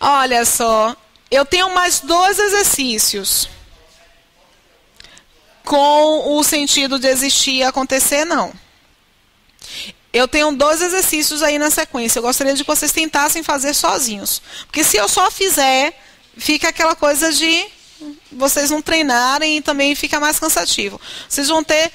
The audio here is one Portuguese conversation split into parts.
Olha só, eu tenho mais 2 exercícios. Com o sentido de existir e acontecer, não. Eu tenho 2 exercícios aí na sequência. Eu gostaria de que vocês tentassem fazer sozinhos. Porque se eu só fizer, fica aquela coisa de vocês não treinarem e também fica mais cansativo. Vocês vão ter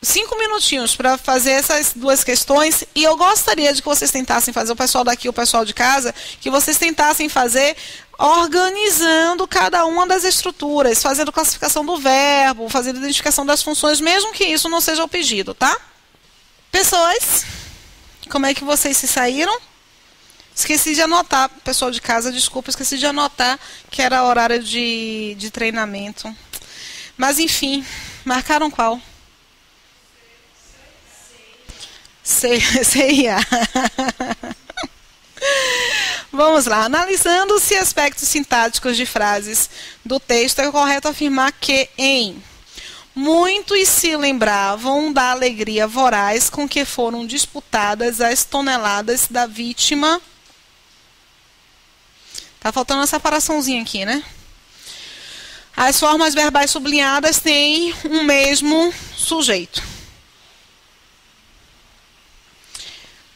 5 minutinhos para fazer essas 2 questões. E eu gostaria de que vocês tentassem fazer, o pessoal daqui e o pessoal de casa, que vocês tentassem fazer organizando cada uma das estruturas, fazendo classificação do verbo, fazendo identificação das funções, mesmo que isso não seja o pedido, tá? Pessoas, como é que vocês se saíram? Esqueci de anotar, pessoal de casa, desculpa, esqueci de anotar que era horário de treinamento. Mas enfim, marcaram qual? CIA. Vamos lá. Analisando-se aspectos sintáticos de frases do texto, é correto afirmar que em muitos se lembravam da alegria voraz com que foram disputadas as toneladas da vítima. Tá faltando uma separaçãozinha aqui, né? As formas verbais sublinhadas têm um mesmo sujeito.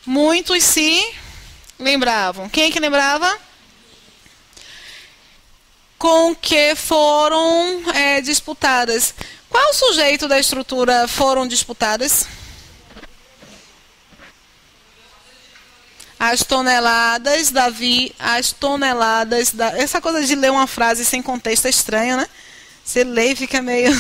Muitos se lembravam. Quem é que lembrava? Com que foram disputadas. Qual é o sujeito da estrutura foram disputadas? As toneladas da essa coisa de ler uma frase sem contexto é estranha, né? Você lê e fica meio...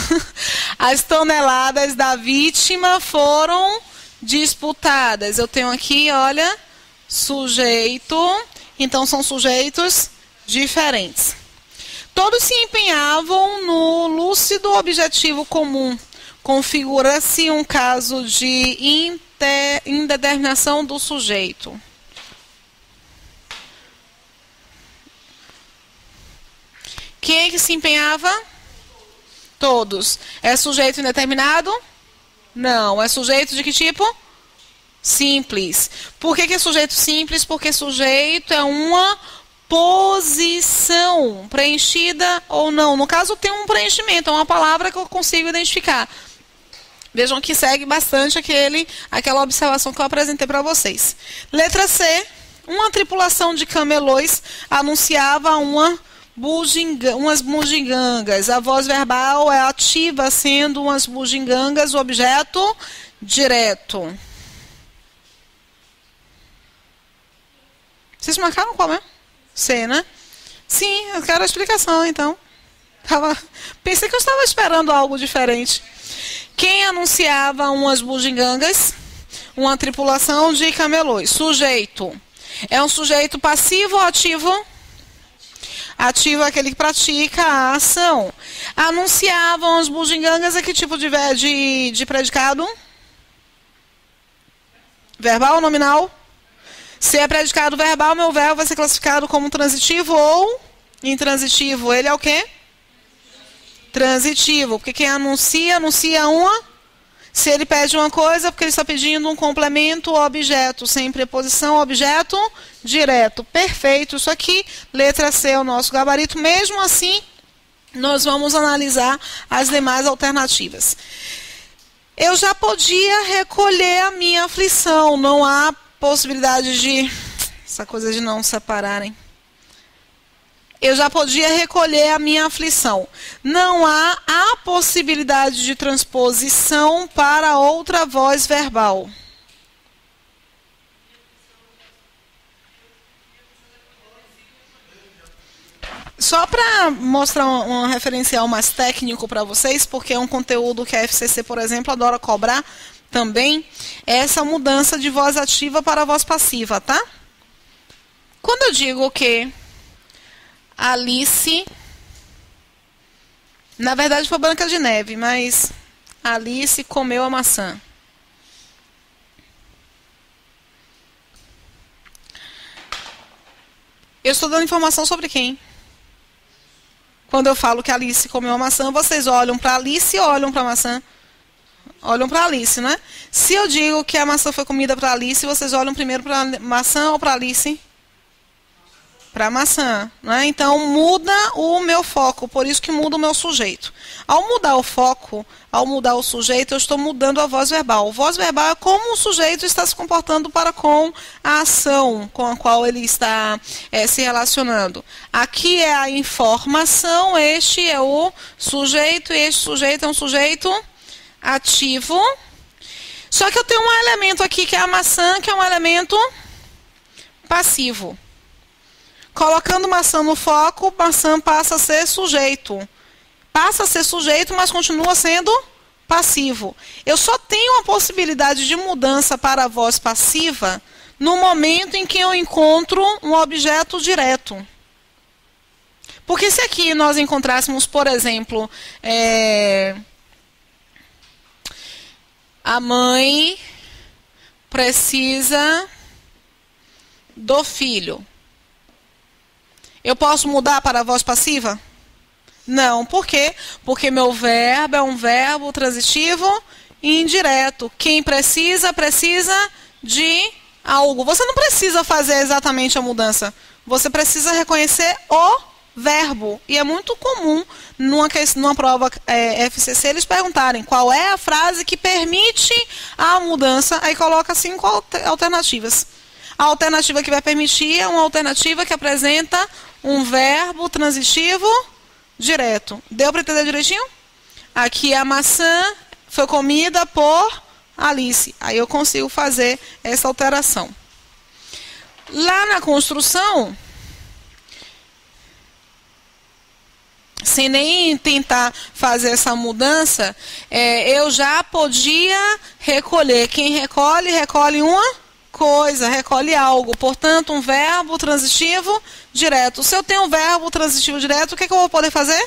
As toneladas da vítima foram disputadas. Eu tenho aqui, olha, sujeito. Então, são sujeitos diferentes. Todos se empenhavam no lúcido objetivo comum. Configura-se um caso de indeterminação do sujeito. Quem é que se empenhava? Todos. É sujeito indeterminado? Não. É sujeito de que tipo? Simples. Por que é sujeito simples? Porque sujeito é uma posição preenchida ou não. No caso, tem um preenchimento, é uma palavra que eu consigo identificar. Vejam que segue bastante aquela observação que eu apresentei para vocês. Letra C. Uma tripulação de camelôs anunciava umas bugigangas. A voz verbal é ativa, sendo umas bugigangas o objeto direto. Vocês marcaram qual é? C, né? Sim, eu quero a explicação, então. Pensei que eu estava esperando algo diferente. Quem anunciava umas bugigangas? Uma tripulação de camelôs. Sujeito. É um sujeito passivo ou ativo? Ativo é aquele que pratica a ação. Anunciavam as bugigangas é que tipo de predicado? Verbal ou nominal? Se é predicado verbal, meu verbo vai ser classificado como transitivo ou intransitivo. Ele é o quê? Transitivo. Porque quem anuncia uma. Se ele pede uma coisa, porque ele está pedindo um complemento ou objeto. Sem preposição, objeto direto. Perfeito. Isso aqui, letra C é o nosso gabarito. Mesmo assim, nós vamos analisar as demais alternativas. Eu já podia recolher a minha aflição. Não há possibilidade de... Essa coisa de não separarem. Eu já podia recolher a minha aflição. Não há a possibilidade de transposição para outra voz verbal. Só para mostrar um referencial mais técnico para vocês, porque é um conteúdo que a FCC, por exemplo, adora cobrar também, é essa mudança de voz ativa para voz passiva, tá? Quando eu digo que Alice, na verdade foi Branca de Neve, mas Alice comeu a maçã. Eu estou dando informação sobre quem? Quando eu falo que Alice comeu a maçã, vocês olham para Alice ou olham para a maçã? Olham para Alice, né? Se eu digo que a maçã foi comida para Alice, vocês olham primeiro para a maçã ou para Alice? para maçã, né? Então muda o meu foco, por isso que muda o meu sujeito. Ao mudar o foco, ao mudar o sujeito, eu estou mudando a voz verbal. Voz verbal é como o sujeito está se comportando para com a ação com a qual ele está se relacionando. Aqui é a informação, este é o sujeito, e este sujeito é um sujeito ativo. Só que eu tenho um elemento aqui que é a maçã, que é um elemento passivo. Colocando maçã no foco, maçã passa a ser sujeito. Passa a ser sujeito, mas continua sendo passivo. Eu só tenho a possibilidade de mudança para a voz passiva no momento em que eu encontro um objeto direto. Porque se aqui nós encontrássemos, por exemplo, a mãe precisa do filho. Eu posso mudar para a voz passiva? Não. Por quê? Porque meu verbo é um verbo transitivo e indireto. Quem precisa, precisa de algo. Você não precisa fazer exatamente a mudança. Você precisa reconhecer o verbo. E é muito comum, numa prova FCC, eles perguntarem qual é a frase que permite a mudança. Aí coloca 5 alternativas. A alternativa que vai permitir é uma alternativa que apresenta um verbo transitivo direto. Deu para entender direitinho? Aqui a maçã foi comida por Alice. Aí eu consigo fazer essa alteração. Lá na construção, sem nem tentar fazer essa mudança, eu já podia recolher. Quem recolhe, recolhe uma coisa, recolhe algo. Portanto, um verbo transitivo direto. Se eu tenho um verbo transitivo direto, o que eu vou poder fazer?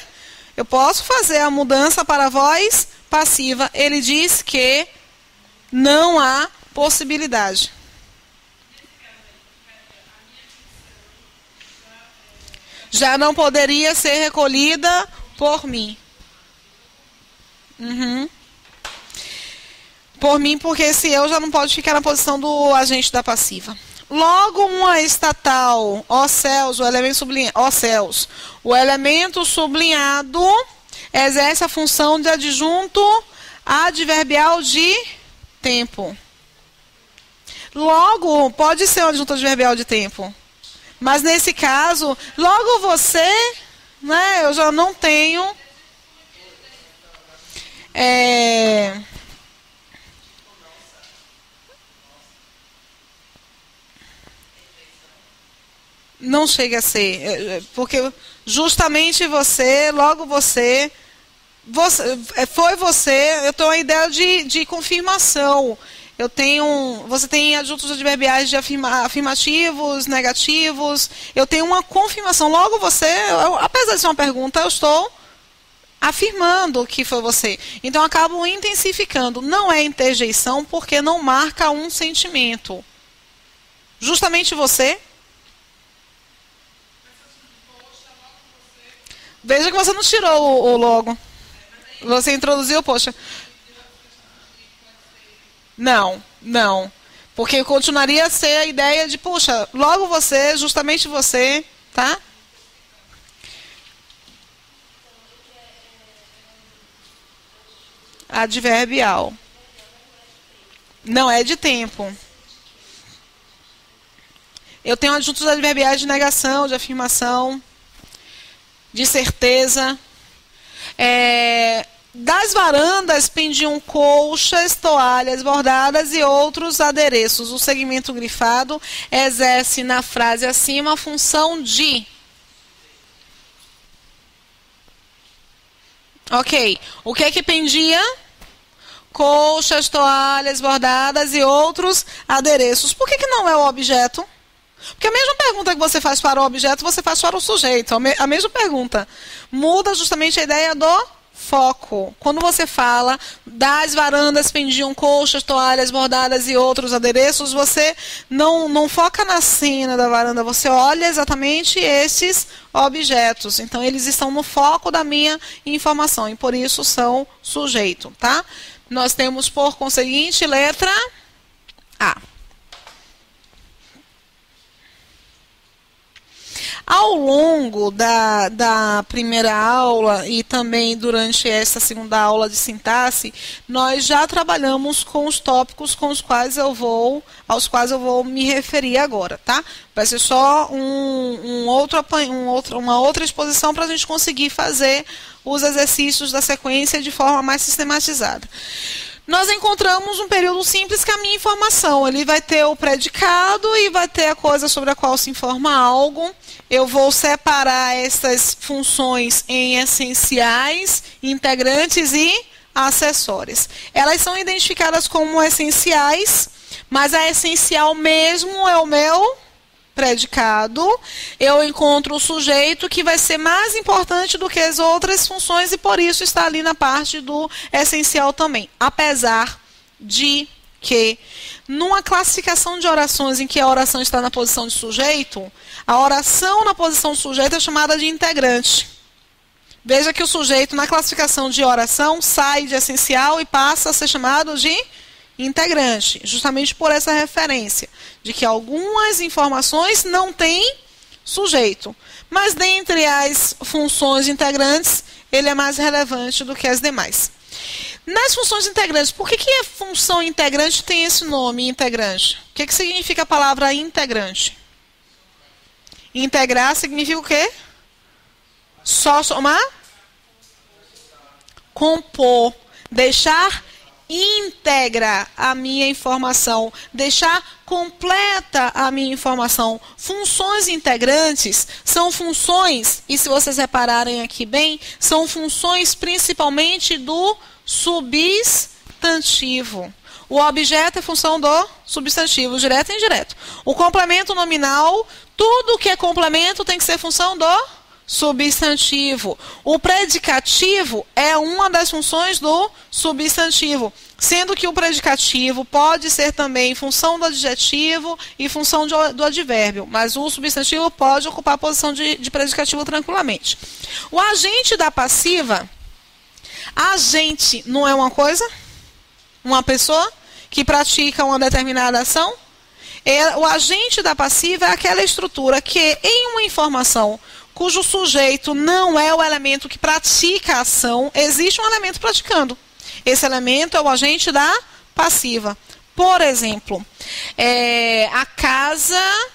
Eu posso fazer a mudança para a voz passiva. Ele diz que não há possibilidade. Já não poderia ser recolhida por mim. Por mim, porque esse eu já não pode ficar na posição do agente da passiva. Logo, uma estatal, ó céus, o elemento sublinhado exerce a função de adjunto adverbial de tempo. Logo, pode ser um adjunto adverbial de tempo. Mas nesse caso, logo você, né, eu já não tenho... Não chega a ser, porque justamente você, logo você foi você, eu tenho uma ideia de confirmação. Você tem adjuntos adverbiais de afirmativos, negativos, eu tenho uma confirmação. Logo você, apesar de ser uma pergunta, eu estou afirmando que foi você. Então, eu acabo intensificando. Não é interjeição porque não marca um sentimento. Justamente você... Veja que você não tirou o logo. Você introduziu, poxa. Não. Porque continuaria a ser a ideia de, puxa, logo você, justamente você, tá? Adverbial. Não é de tempo. Eu tenho adjuntos adverbiais de negação, de afirmação, de certeza. Das varandas pendiam colchas, toalhas bordadas e outros adereços. O segmento grifado exerce na frase acima a função de... Ok. O que é que pendia? Colchas, toalhas bordadas e outros adereços. Por que não é o objeto? Porque a mesma pergunta que você faz para o objeto, você faz para o sujeito. A mesma pergunta. Muda justamente a ideia do foco. Quando você fala das varandas pendiam colchas, toalhas bordadas e outros adereços, você não foca na cena da varanda, você olha exatamente esses objetos. Então, eles estão no foco da minha informação e por isso são sujeito, tá? Nós temos, por conseguinte, letra A. Ao longo da primeira aula e também durante esta segunda aula de sintaxe, nós já trabalhamos com os tópicos aos quais eu vou me referir agora, tá? Vai ser só uma outra exposição para a gente conseguir fazer os exercícios da sequência de forma mais sistematizada. Nós encontramos um período simples que é a minha informação. Ele vai ter o predicado e vai ter a coisa sobre a qual se informa algo. Eu vou separar essas funções em essenciais, integrantes e acessórias. Elas são identificadas como essenciais, mas a essencial mesmo é o meu predicado. Eu encontro o sujeito que vai ser mais importante do que as outras funções e por isso está ali na parte do essencial também. Apesar de que, numa classificação de orações em que a oração está na posição de sujeito, a oração na posição de sujeito é chamada de integrante. Veja que o sujeito, na classificação de oração, sai de essencial e passa a ser chamado de integrante, justamente por essa referência, de que algumas informações não têm sujeito. Mas dentre as funções integrantes, ele é mais relevante do que as demais. Nas funções integrantes, por que a função integrante tem esse nome, integrante? O que significa a palavra integrante? Integrar significa o quê? Só somar? Compor. Deixar íntegra a minha informação, deixar completa a minha informação. Funções integrantes são funções, e se vocês repararem aqui bem, são funções principalmente do substantivo. O objeto é função do substantivo, direto e indireto. O complemento nominal, tudo que é complemento tem que ser função do substantivo. O predicativo é uma das funções do substantivo, sendo que o predicativo pode ser também função do adjetivo e função do advérbio, mas o substantivo pode ocupar a posição de predicativo tranquilamente. O agente da passiva, agente não é uma coisa? Uma pessoa que pratica uma determinada ação? O agente da passiva é aquela estrutura que, em uma informação cujo sujeito não é o elemento que pratica a ação, existe um elemento praticando. Esse elemento é o agente da passiva. Por exemplo, a casa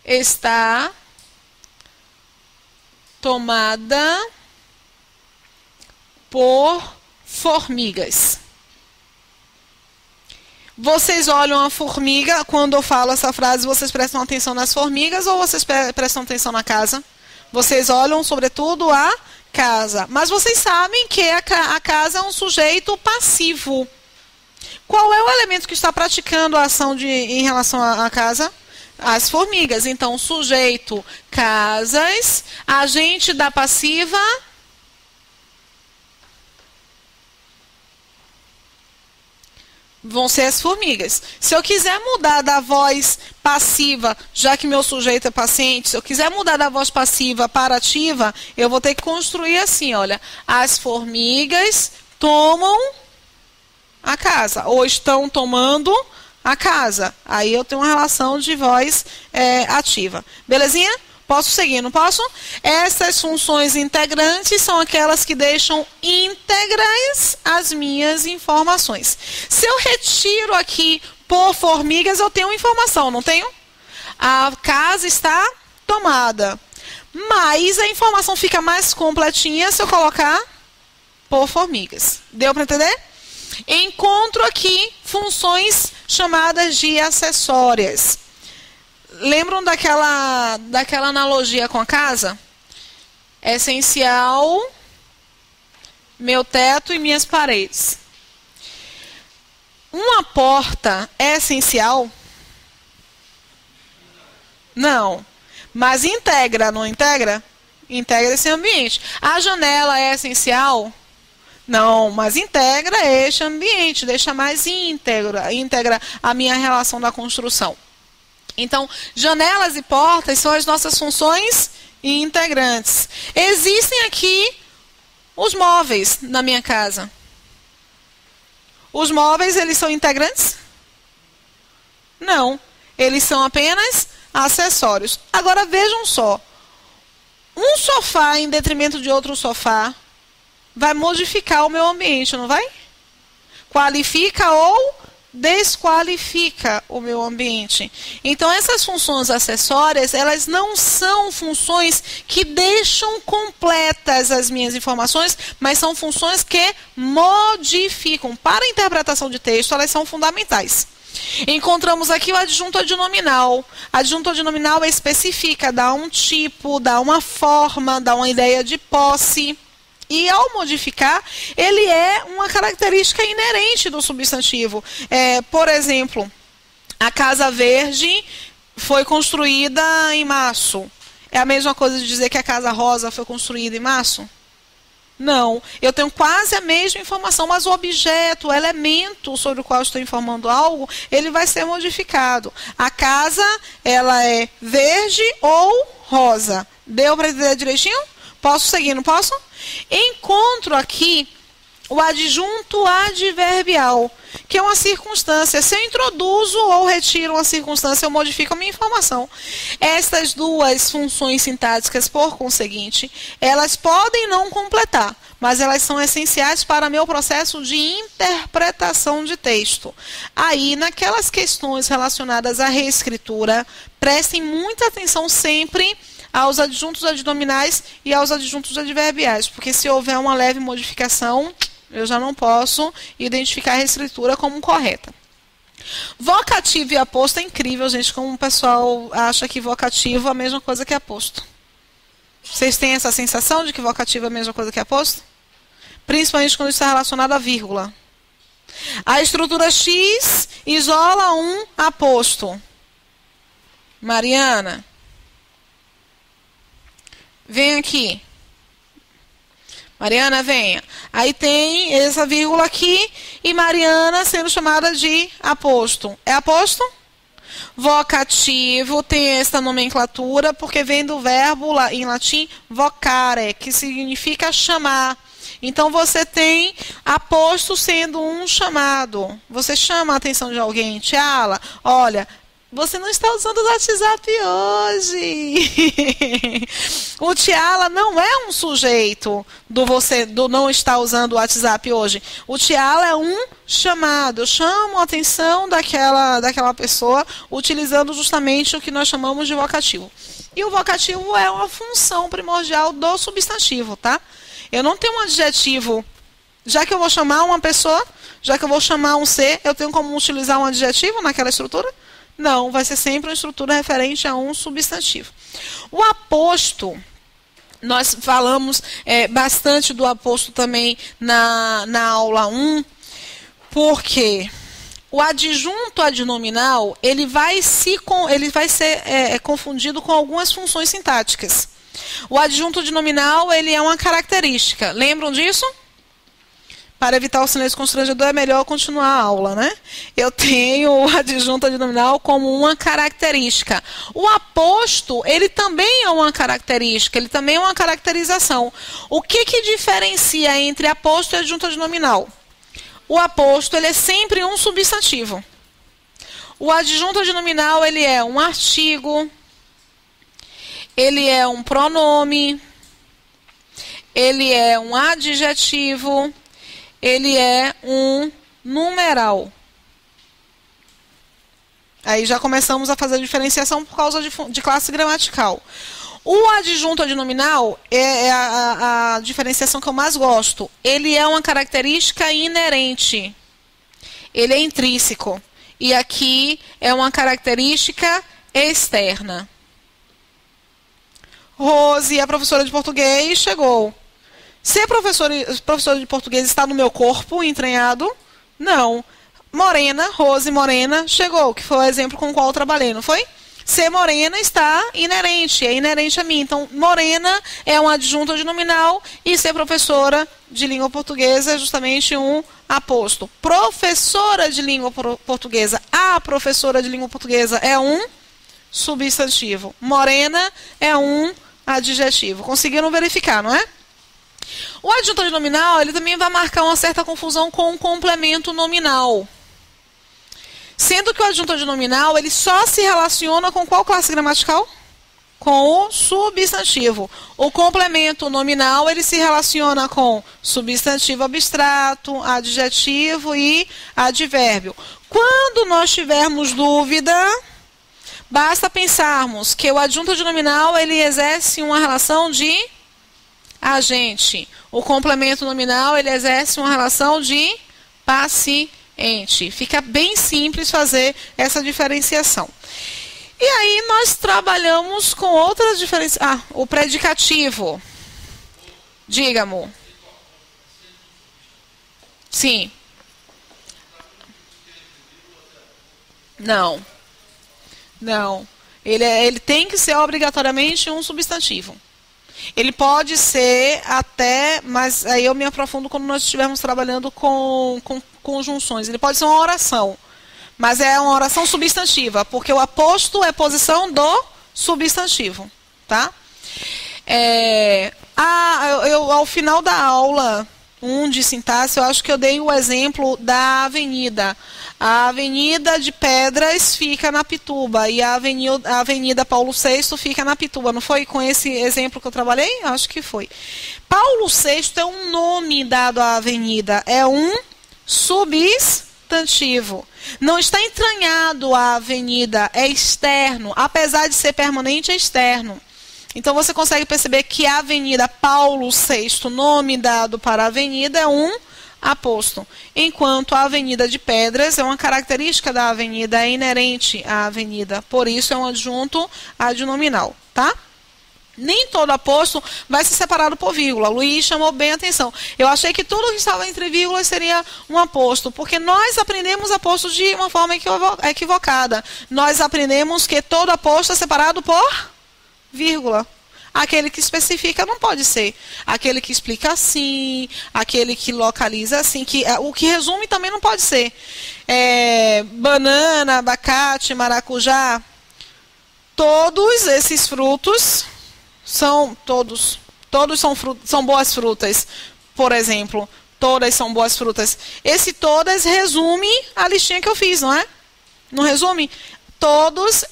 está tomada por formigas. Vocês olham a formiga, quando eu falo essa frase, vocês prestam atenção nas formigas ou vocês prestam atenção na casa? Vocês olham, sobretudo, a casa. Mas vocês sabem que a casa é um sujeito passivo. Qual é o elemento que está praticando a ação em relação à casa? As formigas. Então, sujeito, casas, agente da passiva, vão ser as formigas. Se eu quiser mudar da voz passiva, já que meu sujeito é paciente, se eu quiser mudar da voz passiva para ativa, eu vou ter que construir assim, olha, as formigas tomam a casa, ou estão tomando a casa. Aí eu tenho uma relação de voz ativa. Belezinha? Posso seguir, não posso? Essas funções integrantes são aquelas que deixam íntegras as minhas informações. Se eu retiro aqui por formigas, eu tenho informação, não tenho? A casa está tomada. Mas a informação fica mais completinha se eu colocar por formigas. Deu para entender? Encontro aqui funções chamadas de acessórias. Lembram daquela analogia com a casa? Essencial, meu teto e minhas paredes. Uma porta é essencial? Não. Mas integra, não integra? Integra esse ambiente. A janela é essencial? Não, mas integra este ambiente, deixa mais íntegra a minha relação da construção. Então, janelas e portas são as nossas funções integrantes. Existem aqui os móveis na minha casa. Os móveis, eles são integrantes? Não. Eles são apenas acessórios. Agora vejam só, um sofá em detrimento de outro sofá vai modificar o meu ambiente, não vai? Qualifica ou desqualifica o meu ambiente. Então, essas funções acessórias, elas não são funções que deixam completas as minhas informações, mas são funções que modificam. Para a interpretação de texto, elas são fundamentais. Encontramos aqui o adjunto adnominal. Adjunto adnominal especifica, dá um tipo, dá uma forma, dá uma ideia de posse. E ao modificar, ele é uma característica inerente do substantivo. Por exemplo, a Casa Verde foi construída em março. É a mesma coisa de dizer que a Casa Rosa foi construída em março? Não. Eu tenho quase a mesma informação, mas o objeto, o elemento sobre o qual estou informando algo, ele vai ser modificado. A casa, ela é verde ou rosa. Deu para entender direitinho? Posso seguir, não posso? Encontro aqui o adjunto adverbial, que é uma circunstância. Se eu introduzo ou retiro uma circunstância, eu modifico a minha informação. Estas duas funções sintáticas, por conseguinte, elas podem não completar, mas elas são essenciais para meu processo de interpretação de texto. Aí, naquelas questões relacionadas à reescritura, prestem muita atenção sempre aos adjuntos adnominais e aos adjuntos adverbiais, porque se houver uma leve modificação, eu já não posso identificar a reescritura como correta. Vocativo e aposto é incrível, gente, como o pessoal acha que vocativo é a mesma coisa que aposto. Vocês têm essa sensação de que vocativo é a mesma coisa que aposto? Principalmente quando está relacionado à vírgula. A estrutura X isola um aposto. Mariana, vem aqui. Mariana, venha. Aí tem essa vírgula aqui e Mariana sendo chamada de aposto. É aposto? Vocativo tem esta nomenclatura porque vem do verbo em latim vocare, que significa chamar. Então, você tem aposto sendo um chamado. Você chama a atenção de alguém. Tiala, olha, você não está usando o WhatsApp hoje. O Tiala não é um sujeito do não estar usando o WhatsApp hoje. O Tiala é um chamado. Eu chamo a atenção daquela pessoa utilizando justamente o que nós chamamos de vocativo. E o vocativo é uma função primordial do substantivo, tá? Eu não tenho um adjetivo. Já que eu vou chamar uma pessoa, já que eu vou chamar um ser, eu tenho como utilizar um adjetivo naquela estrutura? Não, vai ser sempre uma estrutura referente a um substantivo. O aposto, nós falamos bastante do aposto também na aula 1, porque o adjunto adnominal ele vai ser confundido com algumas funções sintáticas. O adjunto adnominal ele é uma característica. Lembram disso? Para evitar o silêncio constrangedor, é melhor continuar a aula, né? Eu tenho o adjunto adnominal como uma característica. O aposto, ele também é uma característica, ele também é uma caracterização. O que diferencia entre aposto e adjunto adnominal? O aposto, ele é sempre um substantivo. O adjunto adnominal, ele é um artigo, ele é um pronome, ele é um adjetivo, ele é um numeral. Aí já começamos a fazer a diferenciação por causa de classe gramatical. O adjunto adnominal é a diferenciação que eu mais gosto. Ele é uma característica inerente. Ele é intrínseco. E aqui é uma característica externa. Rose, a professora de português, chegou. Ser professor de português está no meu corpo entranhado? Não. Morena, Rose Morena, chegou, que foi o exemplo com o qual eu trabalhei, não foi? Ser morena está inerente, é inerente a mim. Então, morena é um adjunto adnominal e ser professora de língua portuguesa é justamente um aposto. Professora de língua portuguesa, a professora de língua portuguesa é um substantivo. Morena é um adjetivo. Conseguiram verificar, não é? O adjunto adnominal, ele também vai marcar uma certa confusão com o complemento nominal. Sendo que o adjunto nominal, ele só se relaciona com qual classe gramatical? Com o substantivo. O complemento nominal, ele se relaciona com substantivo abstrato, adjetivo e advérbio. Quando nós tivermos dúvida, basta pensarmos que o adjunto nominal, ele exerce uma relação de agente. O complemento nominal, ele exerce uma relação de paciente. Fica bem simples fazer essa diferenciação. E aí nós trabalhamos com outras diferenças. O predicativo. Diga-mo. Sim. Não. Não. Ele tem que ser obrigatoriamente um substantivo. Ele pode ser até, mas aí eu me aprofundo quando nós estivermos trabalhando com conjunções. Ele pode ser uma oração. Mas é uma oração substantiva, porque o aposto é posição do substantivo, tá? Ao final da aula 1 de sintaxe, eu acho que eu dei o exemplo da avenida. A Avenida de Pedras fica na Pituba e a Avenida Paulo VI fica na Pituba. Não foi com esse exemplo que eu trabalhei? Acho que foi. Paulo VI é um nome dado à avenida, é um substantivo. Não está entranhado a avenida, é externo. Apesar de ser permanente, é externo. Então, você consegue perceber que a Avenida Paulo VI, nome dado para a avenida, é um aposto. Enquanto a Avenida de Pedras é uma característica da avenida, é inerente à avenida. Por isso, é um adjunto adnominal, tá? Nem todo aposto vai ser separado por vírgula. Luiz chamou bem a atenção. Eu achei que tudo que estava entre vírgulas seria um aposto, porque nós aprendemos aposto de uma forma equivocada. Nós aprendemos que todo aposto é separado por vírgula. Aquele que especifica não pode ser. Aquele que explica assim, aquele que localiza assim, o que resume também não pode ser. Banana, abacate, maracujá, todos esses frutos são são boas frutas, por exemplo. Todas são boas frutas. Esse todas resume a listinha que eu fiz, não é? Não resume? Todas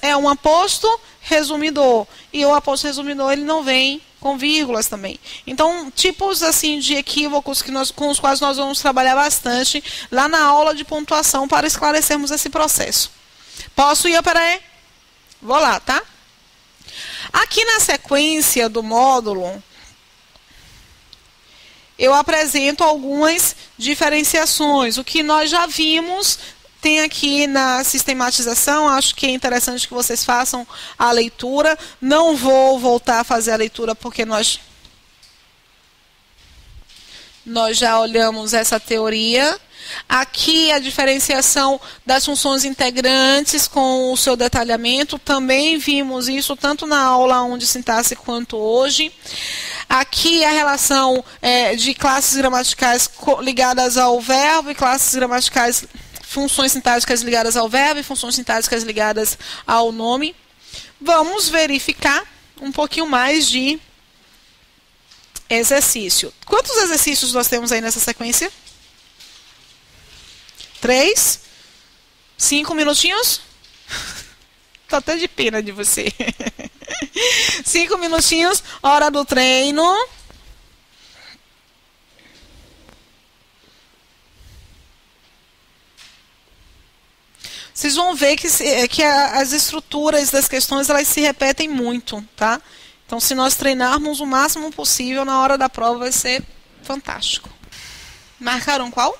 é um aposto resumidor. E o aposto resumidor, ele não vem com vírgulas também. Então, tipos assim de equívocos com os quais nós vamos trabalhar bastante lá na aula de pontuação para esclarecermos esse processo. Posso ir para aí? Vou lá, tá? Aqui na sequência do módulo, eu apresento algumas diferenciações. O que nós já vimos tem aqui na sistematização. Acho que é interessante que vocês façam a leitura. Não vou voltar a fazer a leitura porque nós já olhamos essa teoria. Aqui a diferenciação das funções integrantes com o seu detalhamento, também vimos isso tanto na aula 1 de sintaxe quanto hoje. Aqui a relação de classes gramaticais ligadas ao verbo e classes gramaticais, funções sintáticas ligadas ao verbo e funções sintáticas ligadas ao nome. Vamos verificar um pouquinho mais de exercício. Quantos exercícios nós temos aí nessa sequência? 3? 5 minutinhos? Tô até de pena de você. 5 minutinhos, hora do treino. Vocês vão ver que as estruturas das questões elas se repetem muito, tá? Então, se nós treinarmos o máximo possível, na hora da prova vai ser fantástico. Marcaram qual?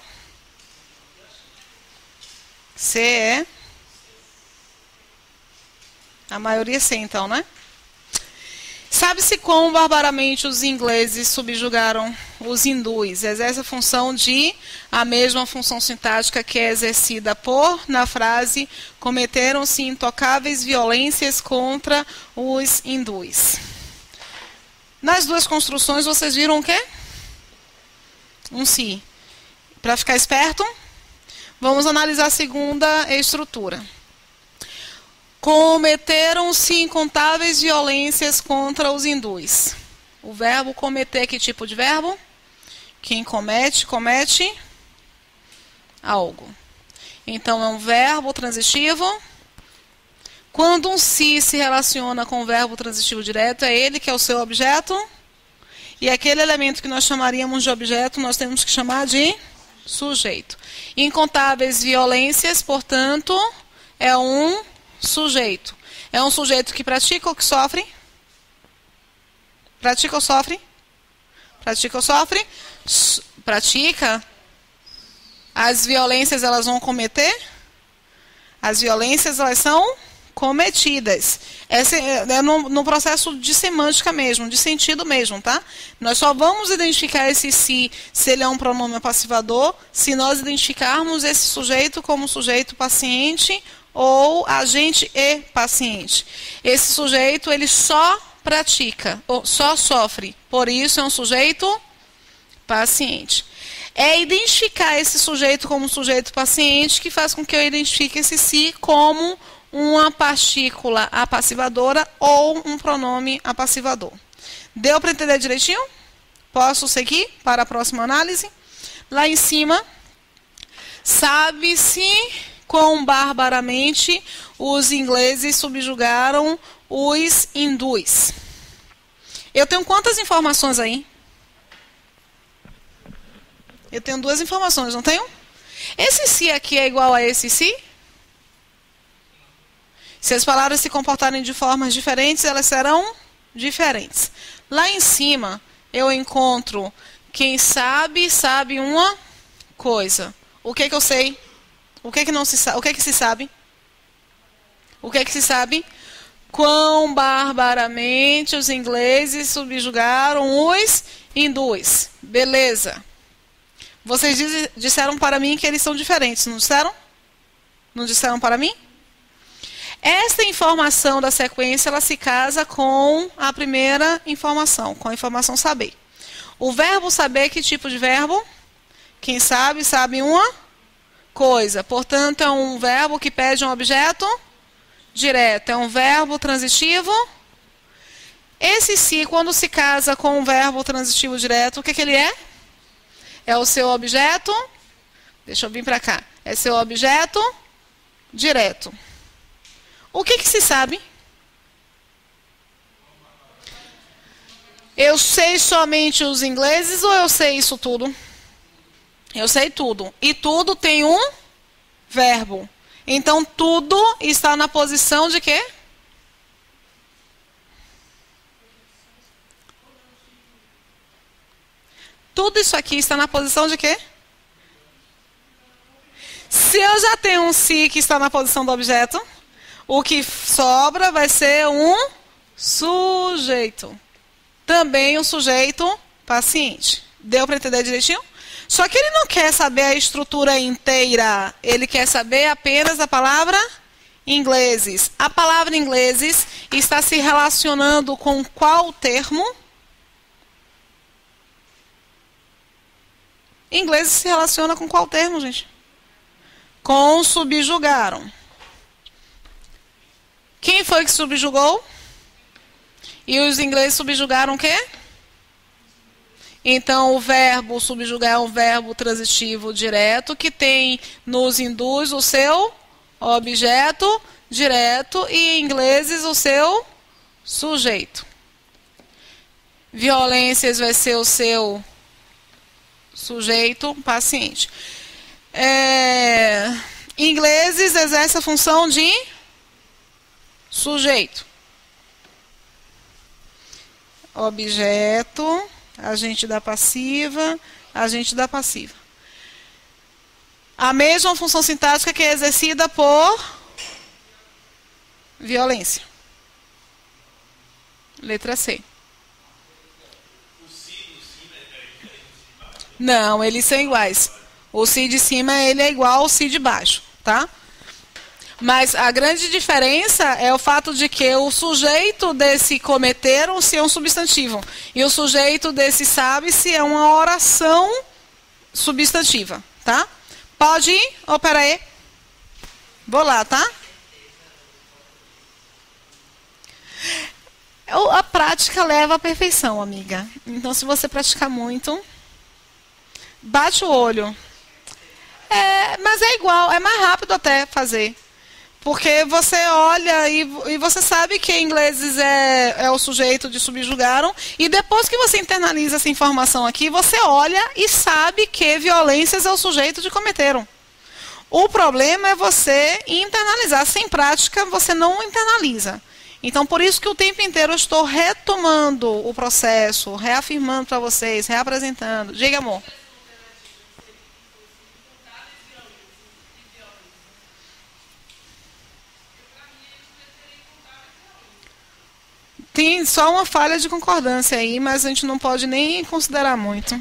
C é? A maioria C, então, né? Sabe-se como barbaramente os ingleses subjugaram os hindus? Exerce a função de a mesma função sintática que é exercida na frase cometeram-se intocáveis violências contra os hindus. Nas duas construções, vocês viram o quê? Um si. Para ficar esperto, vamos analisar a segunda estrutura. Cometeram-se incontáveis violências contra os hindus. O verbo cometer, que tipo de verbo? Quem comete, comete algo. Então, é um verbo transitivo. Quando um se relaciona com o verbo transitivo direto, é ele que é o seu objeto. E aquele elemento que nós chamaríamos de objeto, nós temos que chamar de sujeito. Incontáveis violências, portanto, é um sujeito. É um sujeito que pratica ou que sofre? Pratica ou sofre? Pratica ou sofre? Pratica. As violências, elas vão cometer? As violências, elas são cometidas. Esse é no processo de semântica mesmo, de sentido mesmo, tá? Nós só vamos identificar esse se ele é um pronome passivador, se nós identificarmos esse sujeito como sujeito paciente ou agente e paciente. Esse sujeito, ele só pratica, ou só sofre, por isso é um sujeito paciente. É identificar esse sujeito como sujeito paciente que faz com que eu identifique esse se como uma partícula apassivadora ou um pronome apassivador. Deu para entender direitinho? Posso seguir para a próxima análise? Lá em cima, sabe-se quão barbaramente os ingleses subjugaram os hindus. Eu tenho quantas informações aí? Eu tenho duas informações, não tenho? Esse se aqui é igual a esse se? Se as palavras se comportarem de formas diferentes, elas serão diferentes. Lá em cima, eu encontro quem sabe uma coisa. O que eu sei? O que não se sabe? O que se sabe? O que se sabe? Quão barbaramente os ingleses subjugaram os hindus. Beleza. Vocês disseram para mim que eles são diferentes, não disseram? Não disseram para mim? Esta informação da sequência, ela se casa com a primeira informação, com a informação saber. O verbo saber, que tipo de verbo? Quem sabe uma coisa. Portanto, é um verbo que pede um objeto direto. É um verbo transitivo. Esse se, quando se casa com um verbo transitivo direto, o que ele é? É o seu objeto. Deixa eu vir para cá. É seu objeto direto. O que se sabe? Eu sei somente os ingleses ou eu sei isso tudo? Eu sei tudo. E tudo tem um verbo. Então, tudo está na posição de quê? Tudo isso aqui está na posição de quê? Se eu já tenho um se que está na posição do objeto, o que sobra vai ser um sujeito. Também um sujeito paciente. Deu para entender direitinho? Só que ele não quer saber a estrutura inteira. Ele quer saber apenas a palavra ingleses. A palavra ingleses está se relacionando com qual termo? Ingleses se relaciona com qual termo, gente? Com subjugaram. Quem foi que subjugou? E os ingleses subjugaram o quê? Então, o verbo subjugar é um verbo transitivo direto que tem nos hindus o seu objeto direto e em ingleses o seu sujeito. Violências vai ser o seu sujeito paciente. Ingleses exerce a função de sujeito. Objeto, agente da passiva, agente da passiva. A mesma função sintática que é exercida por violência. Letra C. Não, eles são iguais. O si de cima ele é igual ao si de baixo, tá? Mas a grande diferença é o fato de que o sujeito desse cometeram-se é um substantivo. E o sujeito desse sabe-se é uma oração substantiva, tá? Pode ir? Ou peraí. Vou lá, tá? A prática leva à perfeição, amiga. Então, se você praticar muito, bate o olho. Mas é igual, é mais rápido até fazer. Porque você olha e você sabe que ingleses é o sujeito de subjugaram, e depois que você internaliza essa informação aqui, você olha e sabe que violências é o sujeito de cometeram. O problema é você internalizar. Sem prática, você não internaliza. Então, por isso que o tempo inteiro eu estou retomando o processo, reafirmando para vocês, reapresentando. Diga, amor. Tem só uma falha de concordância aí, mas a gente não pode nem considerar muito.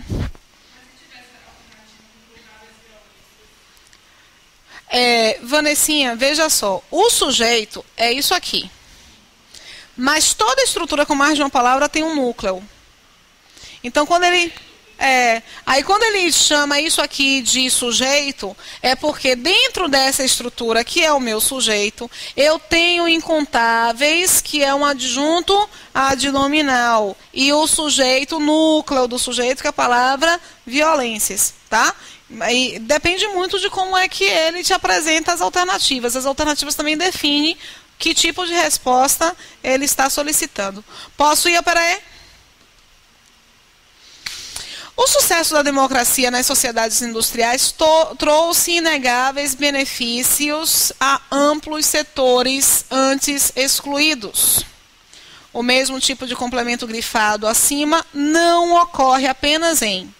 Vanessinha, veja só. O sujeito é isso aqui. Mas toda estrutura com mais de uma palavra tem um núcleo. Então, quando ele... aí quando ele chama isso aqui de sujeito, é porque dentro dessa estrutura, que é o meu sujeito, eu tenho incontáveis, que é um adjunto adnominal, e o sujeito, o núcleo do sujeito, que é a palavra violências, tá? E depende muito de como é que ele te apresenta as alternativas. As alternativas também definem que tipo de resposta ele está solicitando. Posso ir, peraí? O sucesso da democracia nas sociedades industriais trouxe inegáveis benefícios a amplos setores antes excluídos. O mesmo tipo de complemento grifado acima não ocorre apenas em...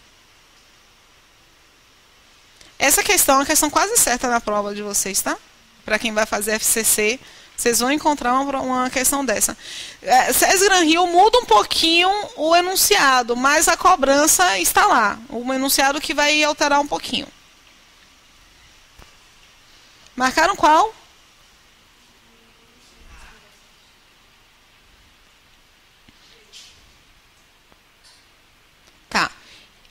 Essa questão é uma questão quase certa na prova de vocês, tá? Para quem vai fazer FCC, vocês vão encontrar uma questão dessa. César-Rio muda um pouquinho o enunciado, mas a cobrança está lá. O enunciado que vai alterar um pouquinho. Marcaram qual? Tá.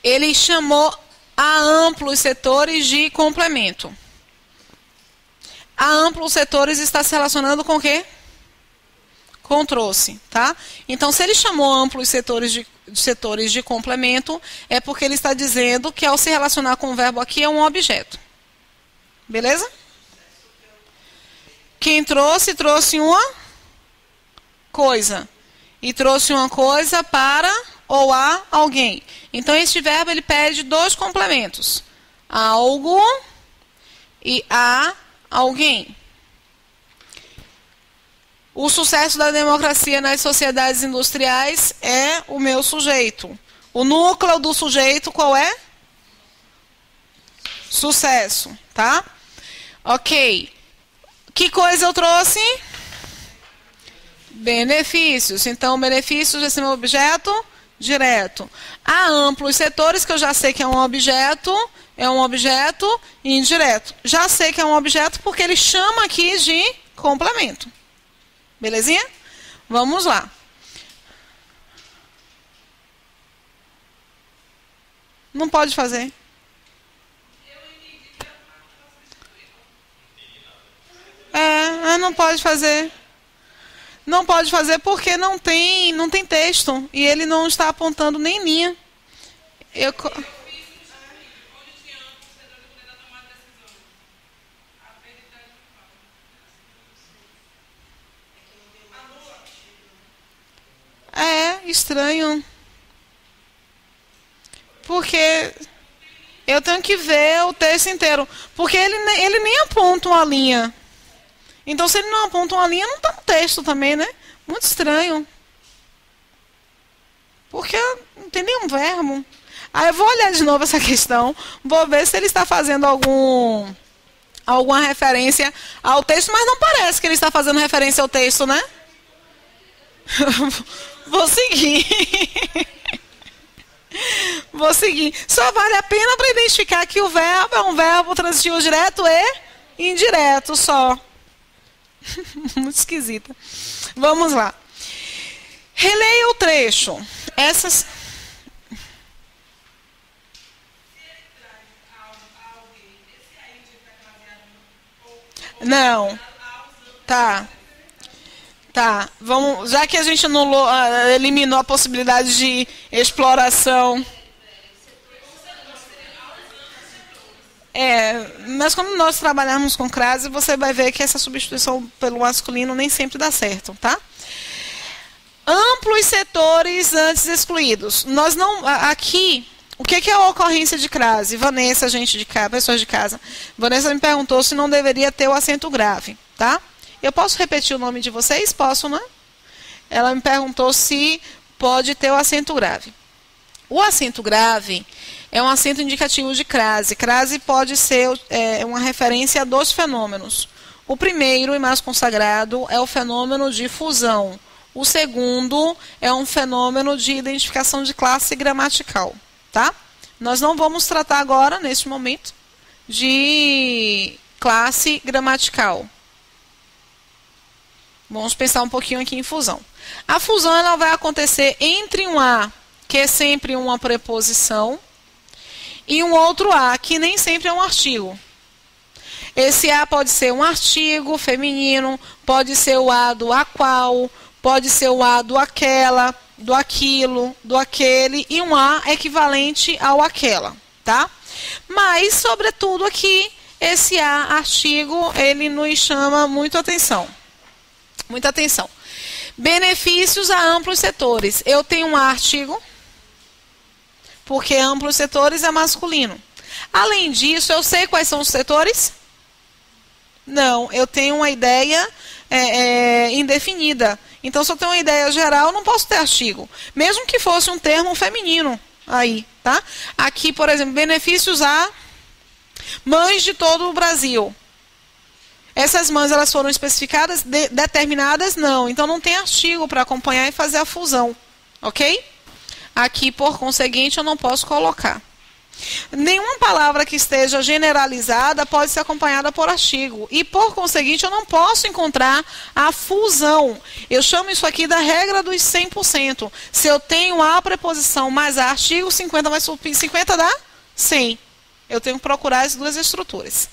Ele chamou a amplos setores de complemento. A amplos setores está se relacionando com o quê? Com trouxe, tá? Então, se ele chamou amplos setores de complemento, é porque ele está dizendo que ao se relacionar com o verbo aqui é um objeto. Beleza? Quem trouxe uma coisa. E trouxe uma coisa para ou a alguém. Então, este verbo ele pede dois complementos. Algo e a alguém. O sucesso da democracia nas sociedades industriais é o meu sujeito. O núcleo do sujeito qual é? Sucesso, tá? Ok. Que coisa eu trouxe? Benefícios. Então, benefícios desse meu objeto direto. Há amplos setores que eu já sei que é um objeto indireto. Já sei que é um objeto porque ele chama aqui de complemento. Belezinha? Vamos lá. Não pode fazer. Não pode fazer. Não pode fazer porque não tem texto. E ele não está apontando nem linha. Estranho. Porque eu tenho que ver o texto inteiro. Porque ele nem aponta uma linha. Então, se ele não aponta uma linha, não está no texto também, né? Muito estranho. Porque não tem nenhum verbo. Aí eu vou olhar de novo essa questão. Vou ver se ele está fazendo alguma referência ao texto. Mas não parece que ele está fazendo referência ao texto, né? Vou seguir. Vou seguir. Só vale a pena para identificar que o verbo é um verbo transitivo direto e indireto só. Muito esquisita. Vamos lá. Releia o trecho. Essas... Não. Tá. Tá. Vamos, já que a gente anulou, eliminou a possibilidade de exploração. Mas quando nós trabalharmos com crase, você vai ver que essa substituição pelo masculino nem sempre dá certo, tá? Amplos setores antes excluídos. Nós não, aqui, o que é a ocorrência de crase? Vanessa, gente de casa, pessoas de casa. Vanessa me perguntou se não deveria ter o acento grave, tá? Eu posso repetir o nome de vocês? Posso, né? Ela me perguntou se pode ter o acento grave. O acento grave é um acento indicativo de crase. Crase pode ser uma referência a dois fenômenos. O primeiro e mais consagrado é o fenômeno de fusão. O segundo é um fenômeno de identificação de classe gramatical. Tá? Nós não vamos tratar agora, neste momento, de classe gramatical. Vamos pensar um pouquinho aqui em fusão. A fusão ela vai acontecer entre um A, que é sempre uma preposição, e um outro A, que nem sempre é um artigo. Esse A pode ser um artigo feminino, pode ser o A do a qual, pode ser o A do aquela, do aquilo, do aquele, e um A equivalente ao aquela, tá? Mas, sobretudo aqui, esse A, artigo, ele nos chama muito atenção. Muita atenção. Benefícios a amplos setores. Eu tenho um artigo, porque amplos setores é masculino. Além disso, eu sei quais são os setores? Não, eu tenho uma ideia indefinida. Então, se eu tenho uma ideia geral, eu não posso ter artigo. Mesmo que fosse um termo feminino aí, tá? Aqui, por exemplo, benefícios a mães de todo o Brasil. Essas mães, elas foram especificadas, determinadas? Não. Então, não tem artigo para acompanhar e fazer a fusão. Ok? Aqui, por conseguinte, eu não posso colocar. Nenhuma palavra que esteja generalizada pode ser acompanhada por artigo. E, por conseguinte, eu não posso encontrar a fusão. Eu chamo isso aqui da regra dos 100%. Se eu tenho a preposição mais a artigo, 50 mais 50 dá 100. Eu tenho que procurar as duas estruturas.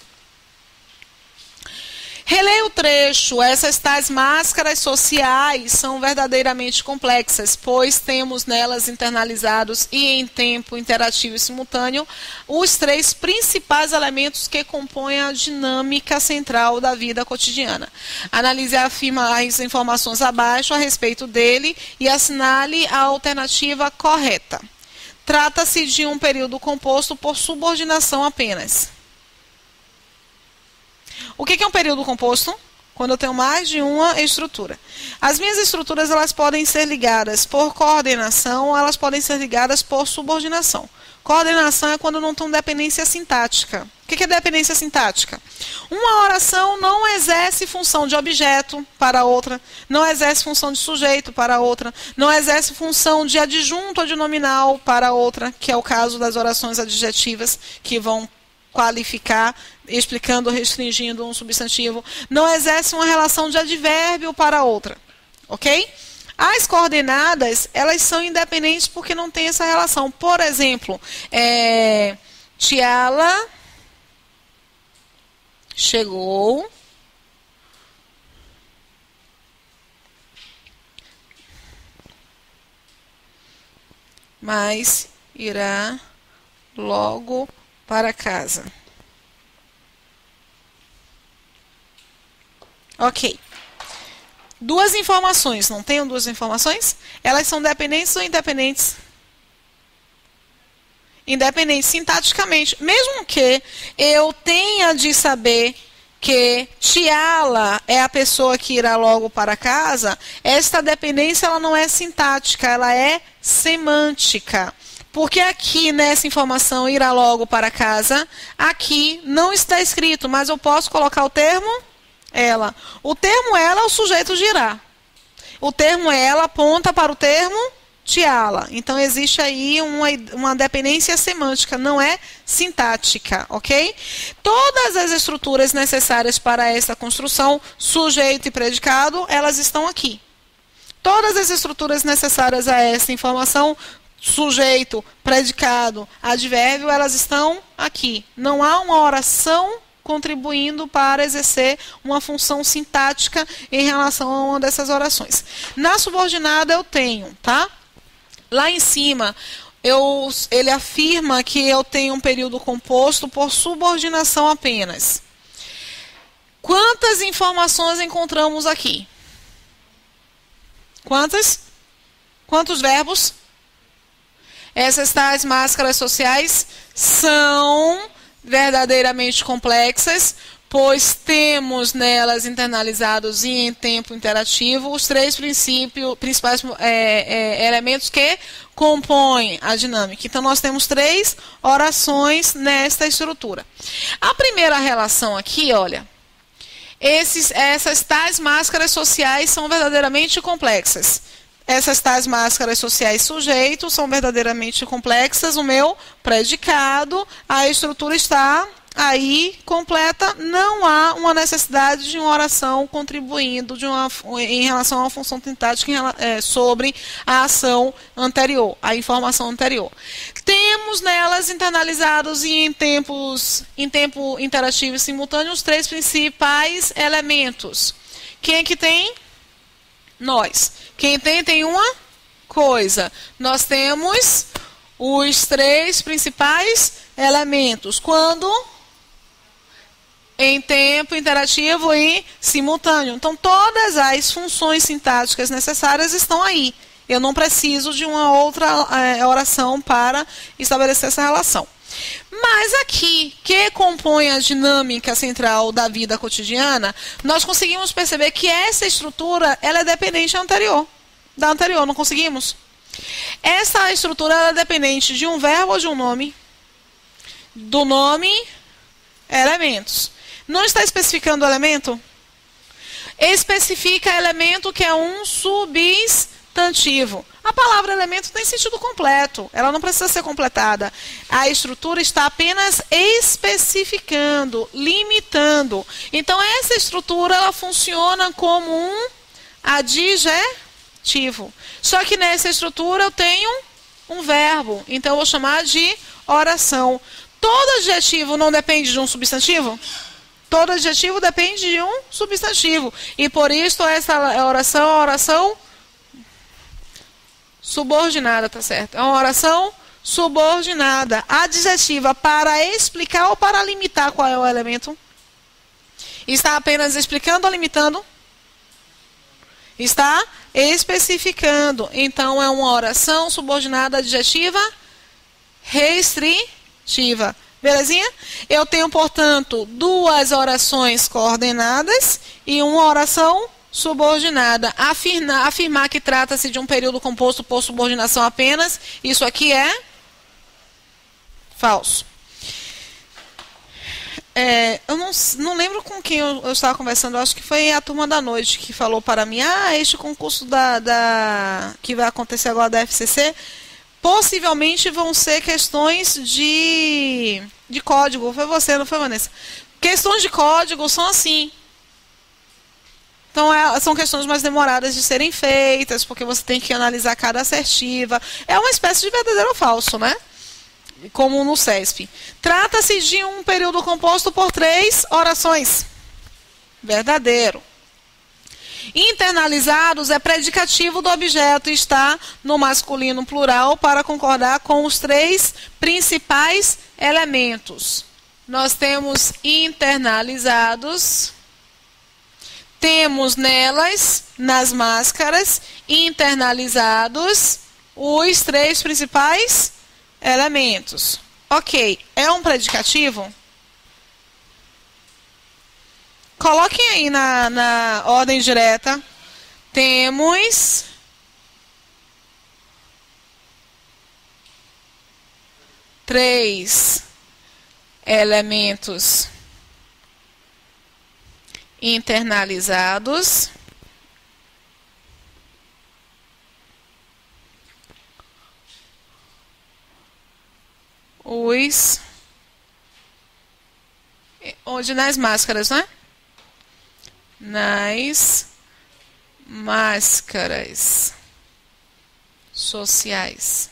Releia o trecho. Essas tais máscaras sociais são verdadeiramente complexas, pois temos nelas internalizados e em tempo interativo e simultâneo os três principais elementos que compõem a dinâmica central da vida cotidiana. Analise e afirma as informações abaixo a respeito dele e assinale a alternativa correta. Trata-se de um período composto por subordinação apenas. O que é um período composto? Quando eu tenho mais de uma estrutura. As minhas estruturas elas podem ser ligadas por coordenação ou elas podem ser ligadas por subordinação. Coordenação é quando não tem dependência sintática. O que é dependência sintática? Uma oração não exerce função de objeto para outra, não exerce função de sujeito para outra, não exerce função de adjunto ou de nominal para outra, que é o caso das orações adjetivas, que vão qualificar, explicando ou restringindo um substantivo, não exerce uma relação de advérbio para outra, ok? As coordenadas, elas são independentes porque não tem essa relação. Por exemplo, Tiala chegou, mas irá logo para casa. Ok. Duas informações. Não tenho duas informações? Elas são dependentes ou independentes? Independentes sintaticamente. Mesmo que eu tenha de saber que Tiala é a pessoa que irá logo para casa, esta dependência ela não é sintática, ela é semântica. Porque aqui, nessa informação, irá logo para casa, aqui não está escrito, mas eu posso colocar o termo ela. O termo ela é o sujeito de irá. O termo ela aponta para o termo Tiala. Então, existe aí uma dependência semântica, não é sintática, ok? Todas as estruturas necessárias para essa construção, sujeito e predicado, elas estão aqui. Todas as estruturas necessárias a essa informação, sujeito, predicado, advérbio, elas estão aqui. Não há uma oração contribuindo para exercer uma função sintática em relação a uma dessas orações. Na subordinada eu tenho, tá? Lá em cima, ele afirma que eu tenho um período composto por subordinação apenas. Quantas informações encontramos aqui? Quantas? Quantos verbos? Essas tais máscaras sociais são verdadeiramente complexas, pois temos nelas internalizados e em tempo interativo os três principais elementos que compõem a dinâmica. Então, nós temos 3 orações nesta estrutura. A primeira relação aqui, olha, essas tais máscaras sociais são verdadeiramente complexas. Essas tais máscaras sociais sujeitos são verdadeiramente complexas. O meu predicado, a estrutura está aí completa. Não há uma necessidade de uma oração contribuindo em relação à função sintática sobre a ação anterior, a informação anterior. Temos nelas internalizados e em tempo interativo e simultâneo os 3 principais elementos. Quem é que tem? Nós. Quem tem uma coisa. Nós temos os 3 principais elementos. Quando? Em tempo interativo e simultâneo. Então, todas as funções sintáticas necessárias estão aí. Eu não preciso de uma outra oração para estabelecer essa relação. Mas aqui, que compõe a dinâmica central da vida cotidiana, nós conseguimos perceber que essa estrutura ela é dependente da anterior, não conseguimos? Essa estrutura ela é dependente de um verbo ou de um nome? Do nome, elementos. Não está especificando o elemento? Especifica elemento que é um substantivo. A palavra elemento tem sentido completo, ela não precisa ser completada. A estrutura está apenas especificando, limitando. Então, essa estrutura ela funciona como um adjetivo. Só que nessa estrutura eu tenho um verbo, então eu vou chamar de oração. Todo adjetivo não depende de um substantivo? Todo adjetivo depende de um substantivo. E por isso essa oração é uma oração subordinada, tá certo? É uma oração subordinada, adjetiva, para explicar ou para limitar qual é o elemento? Está apenas explicando ou limitando? Está especificando. Então, é uma oração subordinada adjetiva restritiva. Belezinha? Eu tenho, portanto, 2 orações coordenadas e uma oração subordinada. Afirmar que trata-se de um período composto por subordinação apenas, isso aqui é falso. Eu não lembro com quem eu estava conversando, eu acho que foi a turma da noite que falou para mim, este concurso que vai acontecer agora da FCC, possivelmente vão ser questões de código. Foi você, não foi, Vanessa? Questões de código são assim. Então, são questões mais demoradas de serem feitas, porque você tem que analisar cada assertiva. É uma espécie de verdadeiro ou falso, né? Como no CESP. Trata-se de um período composto por 3 orações. Verdadeiro. Internalizados é predicativo do objeto e está no masculino plural para concordar com os 3 principais elementos. Nós temos internalizados, temos nelas, nas máscaras, internalizados, os 3 principais elementos. Ok, é um predicativo? Coloquem aí na ordem direta. Temos três elementos internalizados. Onde nas máscaras, né? Nas máscaras sociais.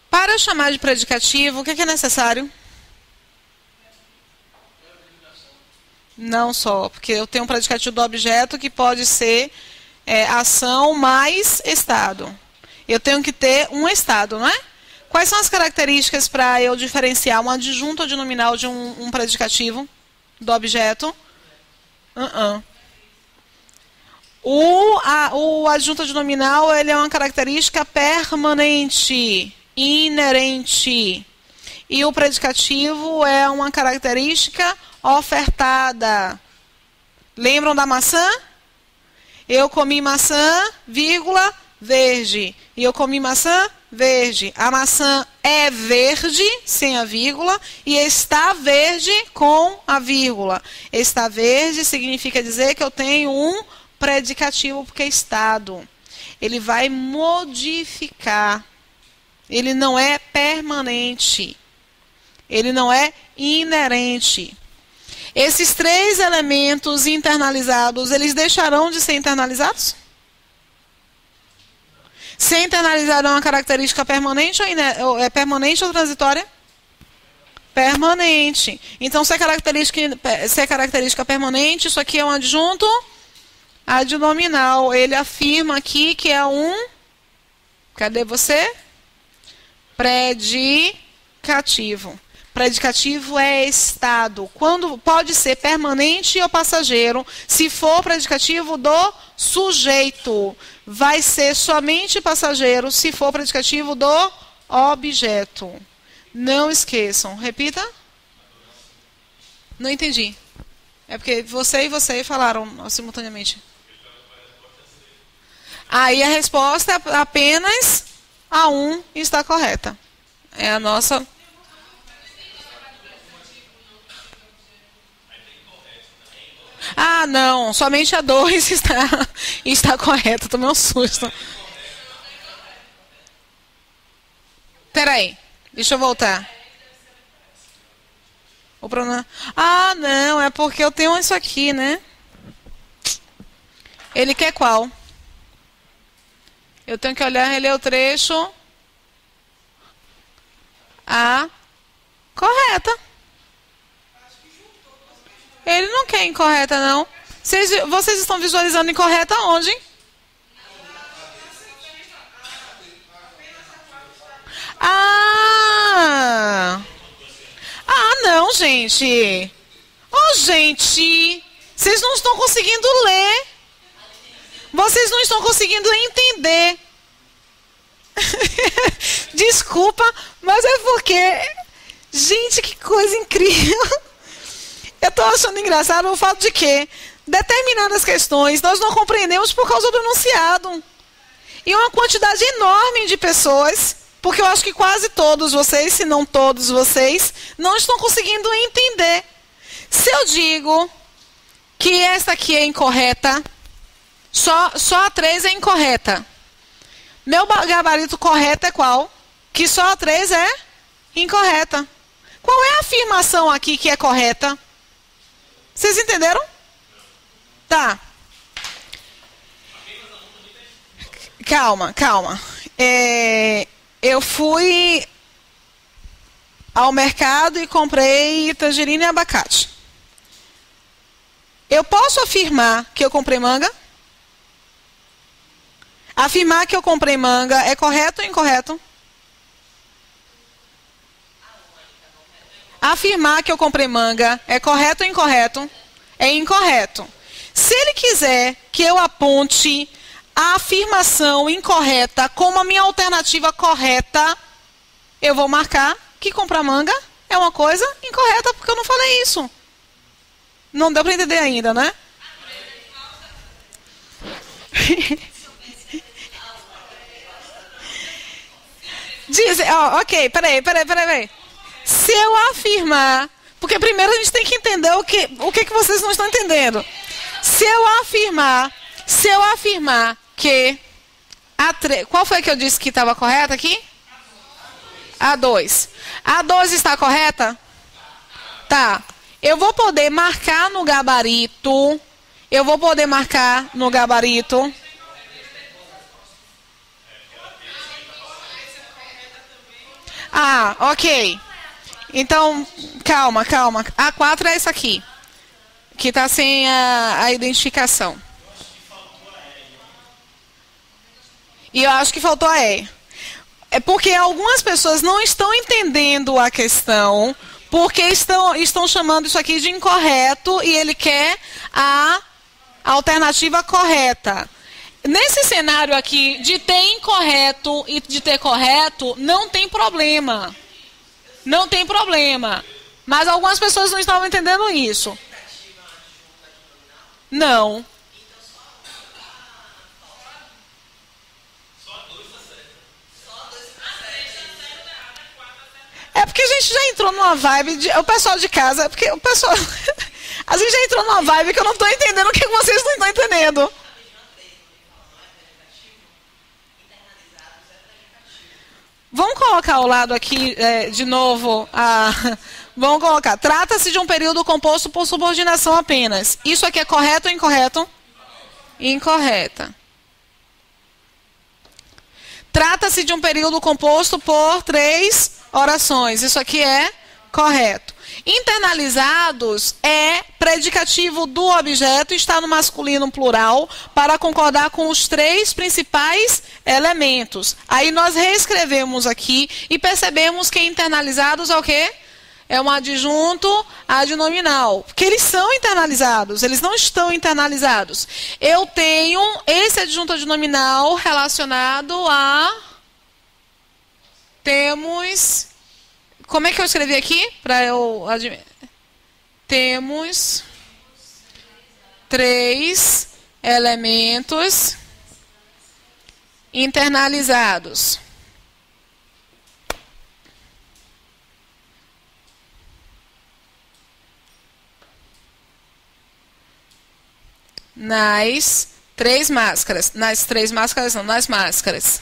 Para chamar de predicativo, o que é necessário? Não só, porque eu tenho um predicativo do objeto que pode ser ação mais estado. Eu tenho que ter um estado, não é? Quais são as características para eu diferenciar um adjunto nominal de um predicativo do objeto? O adjunto nominal ele é uma característica permanente, inerente. E o predicativo é uma característica ofertada. Lembram da maçã? Eu comi maçã, vírgula, verde. E eu comi maçã, verde. A maçã é verde, sem a vírgula, e está verde com a vírgula. Está verde significa dizer que eu tenho um predicativo, porque é estado. Ele vai modificar. Ele não é permanente. Ele não é inerente. Esses três elementos internalizados, eles deixarão de ser internalizados? Ser internalizado é uma característica permanente ou é permanente ou transitória? Permanente. Então, se é característica permanente, isso aqui é um adjunto adnominal. Ele afirma aqui que é um... Cadê você? Predicativo. Predicativo é estado. Quando pode ser permanente ou passageiro, se for predicativo do sujeito. Vai ser somente passageiro se for predicativo do objeto. Não esqueçam. Repita. Não entendi. É porque você e você falaram simultaneamente. Aí a resposta é apenas a 1 está correta. É a nossa... Ah, não, somente a 2 está correta. Tomei um susto. Peraí, deixa eu voltar. O pronome... Ah, não, é porque eu tenho isso aqui, né? Ele quer qual? Eu tenho que olhar, reler o trecho. A correta. Ele não quer incorreta, não. Vocês estão visualizando incorreta onde? Ah! Ah, não, gente. Oh, gente. Vocês não estão conseguindo ler. Vocês não estão conseguindo entender. Desculpa, mas é porque... Gente, que coisa incrível. Eu estou achando engraçado o fato de que determinadas questões nós não compreendemos por causa do enunciado. E uma quantidade enorme de pessoas, porque eu acho que quase todos vocês, se não todos vocês, não estão conseguindo entender. Se eu digo que essa aqui é incorreta, só a 3 é incorreta. Meu gabarito correto é qual? Que só a 3 é incorreta. Qual é a afirmação aqui que é correta? Vocês entenderam? Tá. Calma. Eu fui ao mercado e comprei tangerina e abacate. Eu posso afirmar que eu comprei manga? Afirmar que eu comprei manga é correto ou incorreto? Afirmar que eu comprei manga é correto ou incorreto? É incorreto. Se ele quiser que eu aponte a afirmação incorreta como a minha alternativa correta, eu vou marcar que comprar manga é uma coisa incorreta, porque eu não falei isso. Não deu para entender ainda, né? Ok, peraí. Se eu afirmar, porque primeiro a gente tem que entender o que vocês não estão entendendo. Se eu afirmar que qual foi que eu disse que estava correta aqui? A2. A2 está correta? Tá. Eu vou poder marcar no gabarito. Ah, ok. Então, calma. A4 é essa aqui. Que está sem a identificação. E eu acho que faltou a E. É porque algumas pessoas não estão entendendo a questão, porque estão chamando isso aqui de incorreto e ele quer a alternativa correta. Nesse cenário aqui, de ter incorreto e de ter correto, não tem problema. Não tem problema. Mas algumas pessoas não estavam entendendo isso. Não. É porque a gente já entrou numa vibe, o pessoal de casa, porque o pessoal, a gente já entrou numa vibe que eu não estou entendendo o que vocês não estão entendendo. Vamos colocar ao lado aqui, de novo, vamos colocar, trata-se de um período composto por subordinação apenas. Isso aqui é correto ou incorreto? Incorreta. Trata-se de um período composto por 3 orações. Isso aqui é correto. Internalizados é predicativo do objeto, está no masculino plural, para concordar com os 3 principais elementos. Aí nós reescrevemos aqui e percebemos que internalizados é o quê? É um adjunto adnominal. Porque eles são internalizados, eles não estão internalizados. Eu tenho esse adjunto adnominal relacionado a... Temos... Como é que eu escrevi aqui? Para eu... Temos 3 elementos internalizados. Nas 3 máscaras. Nas 3 máscaras não, nas máscaras.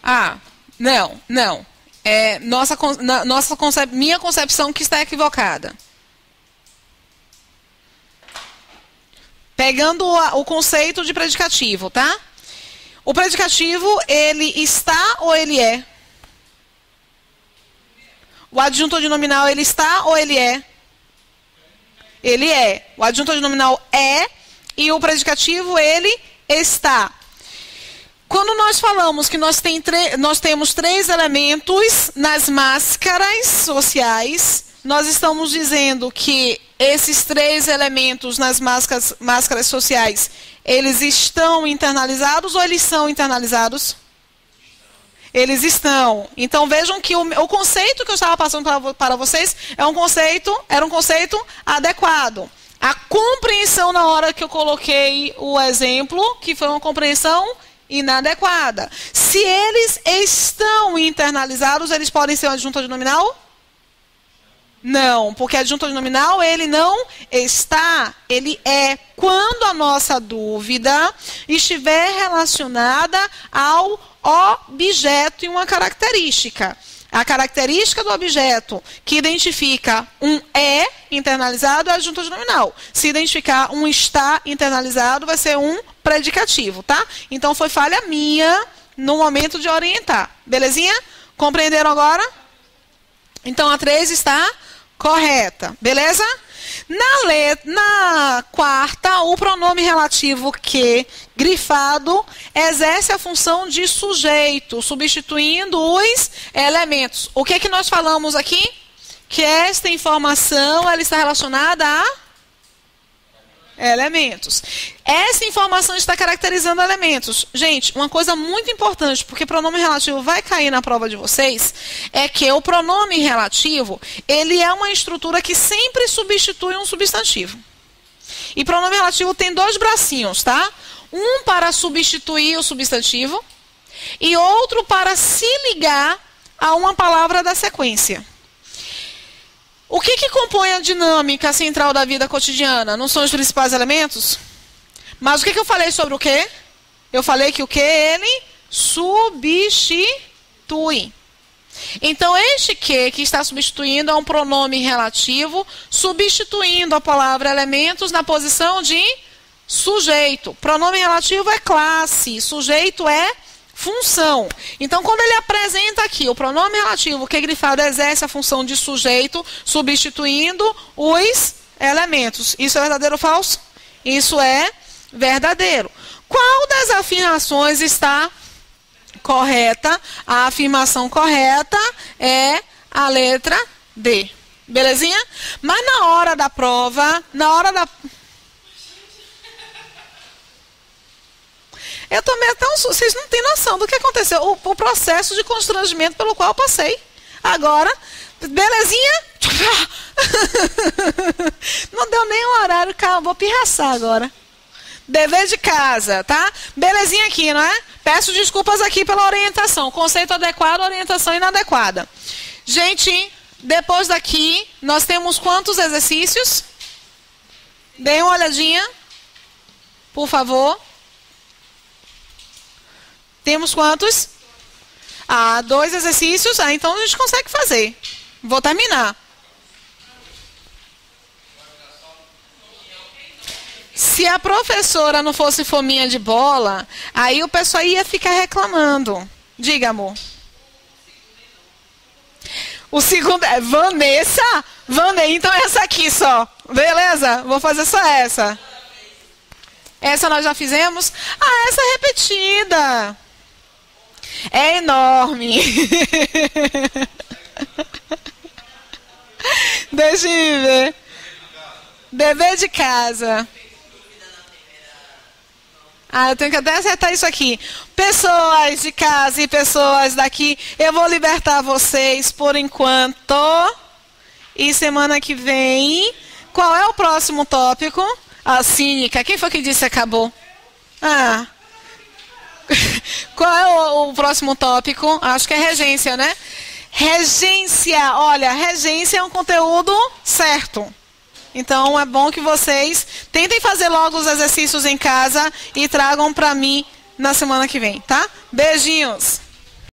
Ah, não. É minha concepção que está equivocada. Pegando o conceito de predicativo, tá? O predicativo, ele está ou ele é? O adjunto adnominal, ele está ou ele é? Ele é. O adjunto adnominal é e o predicativo, ele está. Quando nós falamos que nós temos 3 elementos nas máscaras sociais, nós estamos dizendo que esses 3 elementos nas máscaras sociais, eles estão internalizados ou eles são internalizados? Eles estão. Então vejam que o conceito que eu estava passando para vocês era um conceito adequado. A compreensão na hora que eu coloquei o exemplo, que foi uma compreensão inadequada. Se eles estão internalizados, eles podem ser um adjunto adnominal? Não, porque adjunto adnominal ele não está, ele é quando a nossa dúvida estiver relacionada ao objeto e uma característica. A característica do objeto que identifica um é internalizado é adjunto adnominal. Se identificar um está internalizado, vai ser um predicativo, tá? Então, foi falha minha no momento de orientar. Belezinha? Compreenderam agora? Então, a 3 está correta. Beleza? Na quarta, o pronome relativo que, grifado, exerce a função de sujeito, substituindo os elementos. O que nós falamos aqui? Que esta informação ela está relacionada a elementos. Essa informação está caracterizando elementos. Gente, uma coisa muito importante, porque pronome relativo vai cair na prova de vocês, é que o pronome relativo, ele é uma estrutura que sempre substitui um substantivo. E pronome relativo tem 2 bracinhos, tá? Um para substituir o substantivo e outro para se ligar a uma palavra da sequência. O que compõe a dinâmica central da vida cotidiana? Não são os principais elementos? Mas o que eu falei sobre o quê? Eu falei que o quê? Ele substitui. Então, este que está substituindo é um pronome relativo, substituindo a palavra elementos na posição de sujeito. Pronome relativo é classe, sujeito é função. Então, quando ele apresenta aqui o pronome relativo, que é grifado, exerce a função de sujeito, substituindo os elementos. Isso é verdadeiro ou falso? Isso é verdadeiro. Qual das afirmações está correta? A afirmação correta é a letra D. Belezinha? Mas na hora da prova, eu tomei até um susto. Vocês não têm noção do que aconteceu. O processo de constrangimento pelo qual eu passei. Agora, belezinha? Não deu nem um horário, calma, vou pirraçar agora. Dever de casa, tá? Belezinha aqui, não é? Peço desculpas aqui pela orientação. Conceito adequado, orientação inadequada. Gente, depois daqui, nós temos quantos exercícios? Deem uma olhadinha, por favor. Temos quantos? 2 exercícios. Então a gente consegue fazer. Vou terminar. Se a professora não fosse fominha de bola, aí o pessoal ia ficar reclamando. Diga, amor. O segundo é Vanessa. Então essa aqui só. Beleza? Vou fazer só essa. Essa nós já fizemos. Essa é repetida. É enorme. Deixa eu ver. Dever de casa. Eu tenho que até acertar isso aqui. Pessoas de casa e pessoas daqui, eu vou libertar vocês por enquanto. E semana que vem, qual é o próximo tópico? A cínica. Quem foi que disse acabou? Qual é o próximo tópico? Acho que é regência, né? Regência. Olha, regência é um conteúdo certo. Então, é bom que vocês tentem fazer logo os exercícios em casa e tragam para mim na semana que vem, tá? Beijinhos!